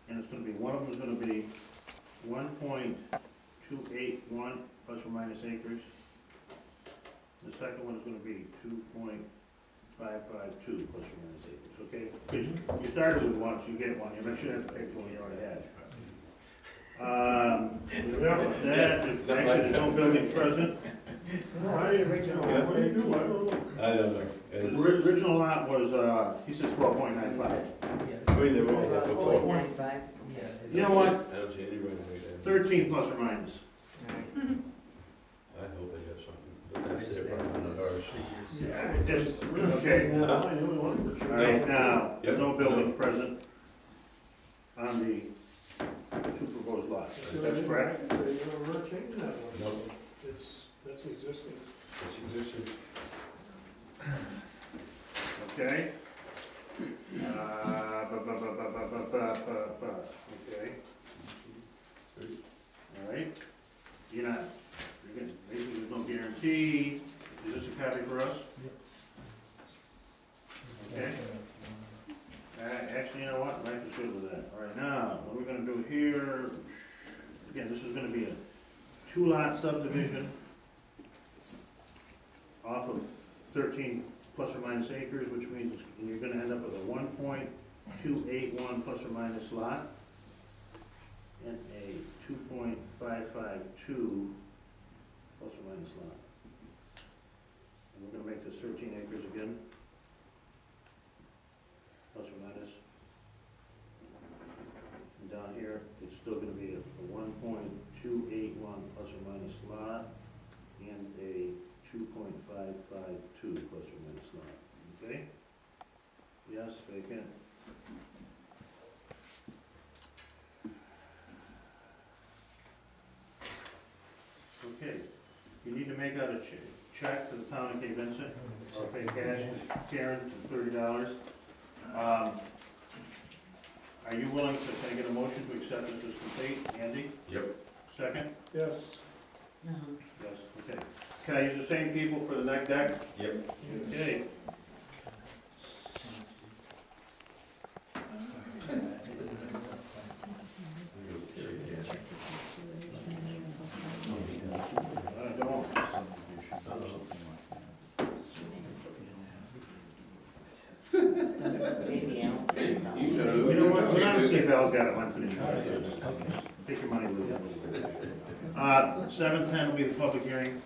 and it's gonna be, one of them is gonna be 1.281 plus or minus acres. The second one is gonna be 2.552 plus or minus acres, okay? Because you started with one, so you get one, you should have to pick one you already had. That, actually, there's no buildings present. What do you do? I don't know. I don't know. The original lot was, he says 12.95. I mean, they were all there before. 4.95, You know what? I don't see any right away there. 13 plus or minus. I hope they have something, but that's their problem, not ours. Yeah, just, okay. I only one for All sure. right, now, Yep. no buildings present on the two proposed lots. That's correct? We're changing that one. No. That's existing. It's existing. Okay. Okay. All right. You're not, basically, there's no guarantee. Is this a copy for us? Okay. Actually, you know what? Life is good with that. All right, now, what we're gonna do here, again, this is gonna be a two-lot subdivision off of 13 plus or minus acres, which means you're gonna end up with a 1.281 plus or minus lot and a 2.552 plus or minus lot. And we're gonna make this 13 acres again, plus or minus. And down here, it's still gonna be a 1.281 plus or minus lot and a 2.552 plus or minus lot, okay? Yes, vacant. Okay, you need to make out a check to the town of Cape Vincent, or pay cash, Karen, $30. Are you willing to, can I get a motion to accept this as complete? Andy, Yep. second? Yes. Yes, okay. Can I use the same people for the neck deck? Yep. Okay. Don't. maybe else or something. You know what, go down and see if Al's got it, one finish. Take your money with you. 7:10 will be the public hearing.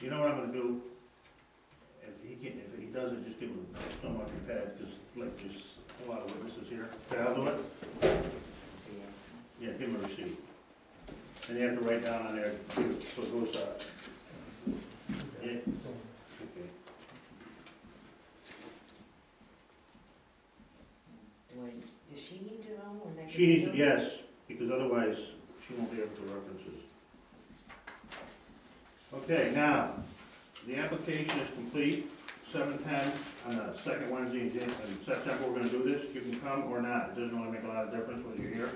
You know what I'm gonna do? If he does it, just give him some off your pad, because like there's a lot of witnesses here. Okay, I'll do it. Yeah, give him a receipt. And you have to write down on there, so it goes, yeah. Okay. Does she need to know when they? She needs, yes, because otherwise she won't be able to references. Okay, now, the application is complete, 7:10 on the second Wednesday in September, we're gonna do this, you can come or not, it doesn't really make a lot of difference whether you're here.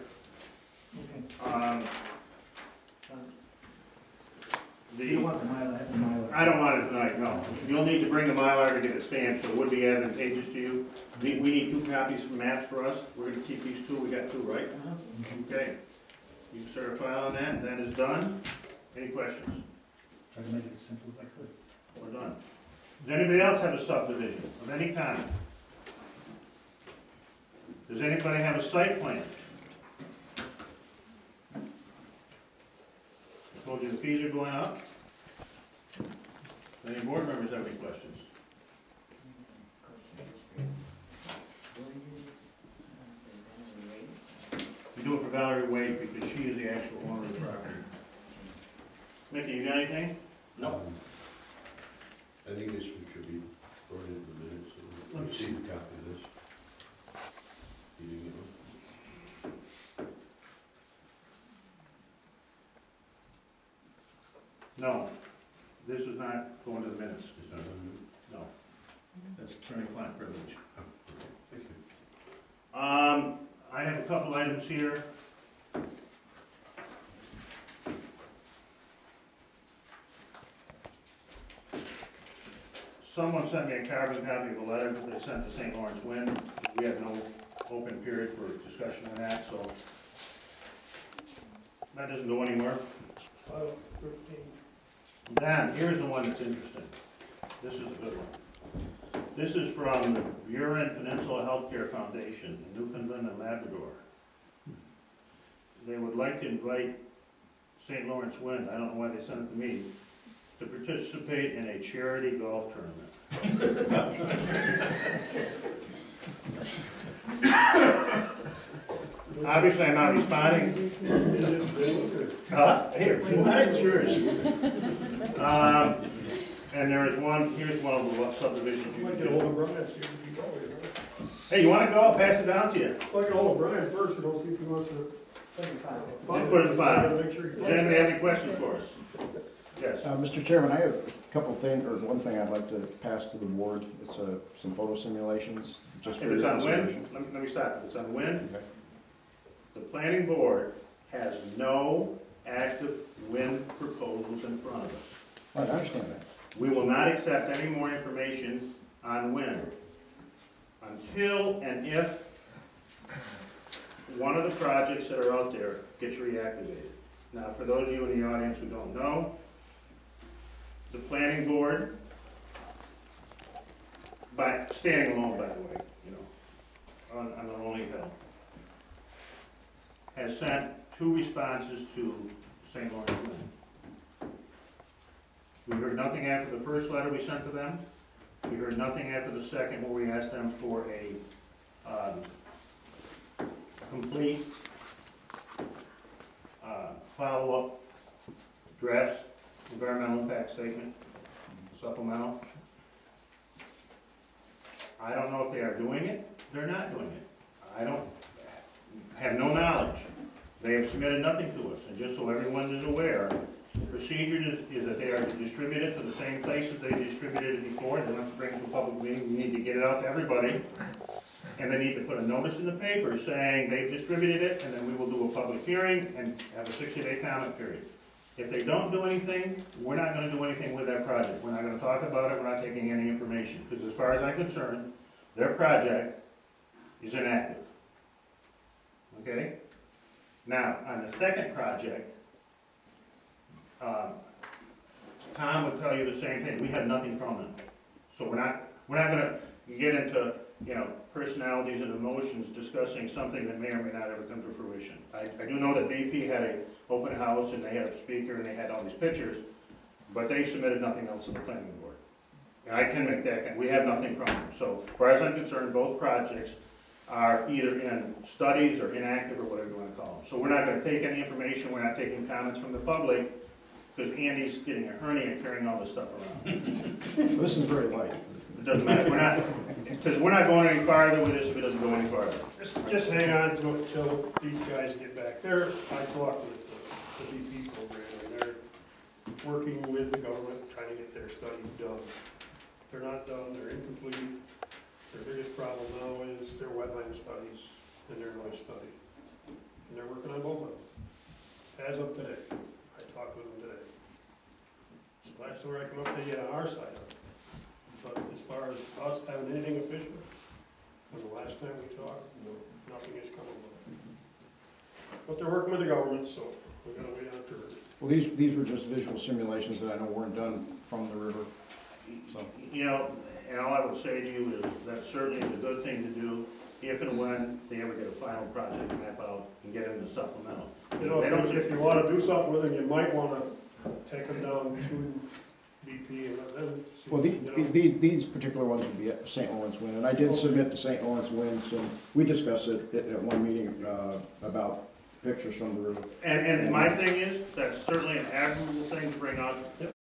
You want the Mylar, have the Mylar. I don't want it tonight, no. You'll need to bring the Mylar to get it stamped, so it would be advantageous to you. We need 2 copies from maps for us, we're gonna keep these 2, we got 2, right? Okay. You can certify on that, that is done. Any questions? Try to make it as simple as I could. We're done. Does anybody else have a subdivision of any kind? Does anybody have a site plan? I told you the fees are going up. Any board members have any questions? We do it for Valerie Wade because she is the actual owner of the property. Mickey, you got anything? No. I think this one should be brought into the minutes, so Let me we see. see the copy of this. You didn't get one? No, this is not going to the minutes. Is that one? No. That's attorney-client privilege. Oh, okay, thank you. I have a couple items here. Someone sent me a carbon copy of a letter that they sent to St. Lawrence Wind. We had no open period for discussion on that, so that doesn't go anywhere. 13. Then, here's the one that's interesting. This is a good one. This is from the Burin Peninsula Healthcare Foundation in Newfoundland and Labrador. They would like to invite St. Lawrence Wind, I don't know why they sent it to me, to participate in a charity golf tournament. Obviously, I'm not responding. Is it big Here, why not yours? And there is one, here's one of the subdivisions or? you Might can get hold just, of Brian, see if he goes, you know? hey, you wanna go? I'll pass it down to you. Might get hold of Brian first, and I'll see if he wants to. Then put it in the file. Gotta make sure he Does anybody have any questions for us? Yes. Mr. Chairman, I have a couple things, or one thing I'd like to pass to the board. It's some photo simulations, just If for it's your on consideration. wind, let me stop. If it's on wind, Okay. the planning board has no active wind proposals in front of us. Right, I understand that. We will not accept any more information on wind until and if one of the projects that are out there gets reactivated. Now, for those of you in the audience who don't know, the planning board, by standing alone, by the way, you know, on the Lonely Hill, has sent 2 responses to St. Lawrence Wind. We heard nothing after the first letter we sent to them. We heard nothing after the second, where we asked them for a complete follow-up draft environmental impact statement, supplemental. I don't know if they are doing it, they're not doing it. I don't have no knowledge. They have submitted nothing to us, and just so everyone is aware, the procedure is that they are to distribute it to the same places they distributed it before. They don't have to bring it to a public meeting. We need to get it out to everybody. And they need to put a notice in the paper saying they've distributed it, and then we will do a public hearing and have a 60-day comment period. If they don't do anything, we're not gonna do anything with that project. We're not gonna talk about it, we're not taking any information, because as far as I'm concerned, their project is inactive. Okay? Now, on the second project, Tom would tell you the same thing. We have nothing from them. So we're not gonna get into, you know, personalities and emotions discussing something that may or may not ever come to fruition. I do know that BP had an open house and they had a speaker and they had all these pictures, but they submitted nothing else to the planning board. And I can make that, we have nothing from them. So as far as I'm concerned, both projects are either in studies or inactive or whatever you want to call them. So we're not gonna take any information, we're not taking comments from the public, because Andy's getting a hernia carrying all this stuff around. This is very light. It doesn't matter, because we're not going any farther with this if it doesn't go any farther. Just hang on to it till these guys get back there. I talked with the DP program, and they're working with the government, trying to get their studies done. They're not done, they're incomplete. Their biggest problem now is their wetland studies and their noise study. And they're working on both of them, as of today. I talked with them today. So that's where I can update you on our side of it. But as far as us having anything official, from the last time we talked, no, nothing has come of it. But they're working with the government, so we're gonna wait on it to. Well, these were just visual simulations that I know weren't done from the river, so. You know, and all I would say to you is that certainly is a good thing to do if and when they ever get a final project map out and get in the supplemental. You know, They don't- if you wanna do something with them, you might wanna take them down to BP and let them see. Well, you know. these particular ones would be at St. Lawrence Wind, and I did submit to St. Lawrence Wind, so we discussed it at one meeting about pictures from the river. And my thing is, that's certainly an admirable thing to bring on.